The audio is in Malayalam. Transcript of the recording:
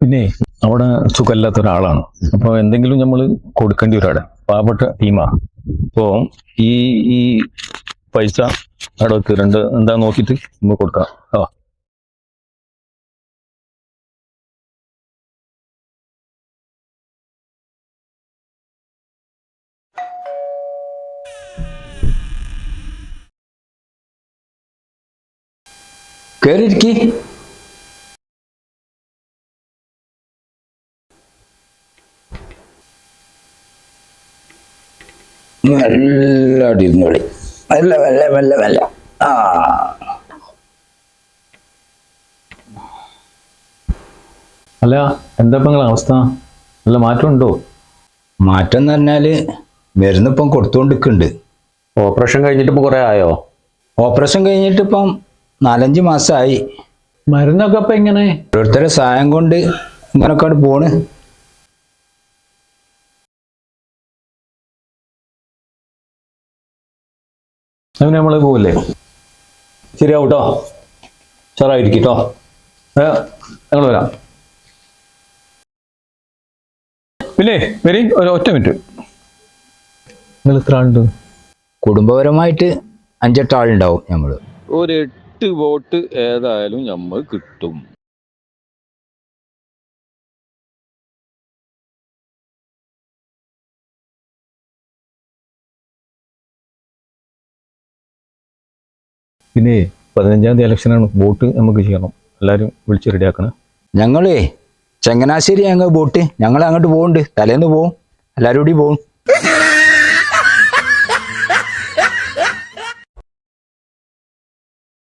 പിന്നെ അവിടെ സുഖമില്ലാത്ത ഒരാളാണ്. അപ്പോൾ എന്തെങ്കിലും നമ്മൾ കൊടുക്കേണ്ടി വരും. അവിടെ പാവപ്പെട്ട ടീമാ. അപ്പോൾ ഈ ഈ പൈസ അവിടെ വെക്ക്, എന്താ നോക്കിയിട്ട് നമുക്ക് കൊടുക്കാം. ആ കേറിയിരിക്കി. നല്ല അടിന്നോളി. മെല്ലെ മെല്ലെ മെല്ലെ മെല്ലെ. ആ അല്ല, എന്താ ഇപ്പം നിങ്ങളെ അവസ്ഥ? നല്ല മാറ്റം ഉണ്ടോ? മാറ്റം എന്ന് പറഞ്ഞാല് മരുന്നിപ്പം കൊടുത്തുകൊണ്ടിരിക്കുന്നുണ്ട്. ഓപ്പറേഷൻ കഴിഞ്ഞിട്ട് ഇപ്പോൾ കുറേ ആയോ? ഓപ്പറേഷൻ കഴിഞ്ഞിട്ട് ഇപ്പം 4-5 മാസമായി. മരുന്നൊക്കെ ഇപ്പം എങ്ങനെ? ഓരോരുത്തരെ സഹായം കൊണ്ട് ഇങ്ങനൊക്കെ അവിടെ പോണ്. അങ്ങനെ നമ്മൾ പോവില്ലേ? ശരിയാവും കേട്ടോ, ഉഷാറായിരിക്കും കേട്ടോ. ഞങ്ങൾ വരാം. പിന്നെ വരി, ഒറ്റ മിനിറ്റ്. നിങ്ങൾ എത്ര ആളുണ്ട്? കുടുംബപരമായിട്ട് 5-8 ആളുണ്ടാവും. നമ്മള് ഒരു 8 വോട്ട് ഏതായാലും നമ്മൾ കിട്ടും. പിന്നെ 15-ാം തീയതി ഇലക്ഷനാണ്. വോട്ട് നമുക്ക് ചെയ്യണം. എല്ലാവരും വിളിച്ച് റെഡിയാക്കണം. ഞങ്ങളേ ചങ്ങനാശ്ശേരി ഞങ്ങൾ ബോട്ട് ഞങ്ങൾ അങ്ങോട്ട് പോകുന്നുണ്ട്. തലേന്ന് പോവും, എല്ലാവരും കൂടി പോവും.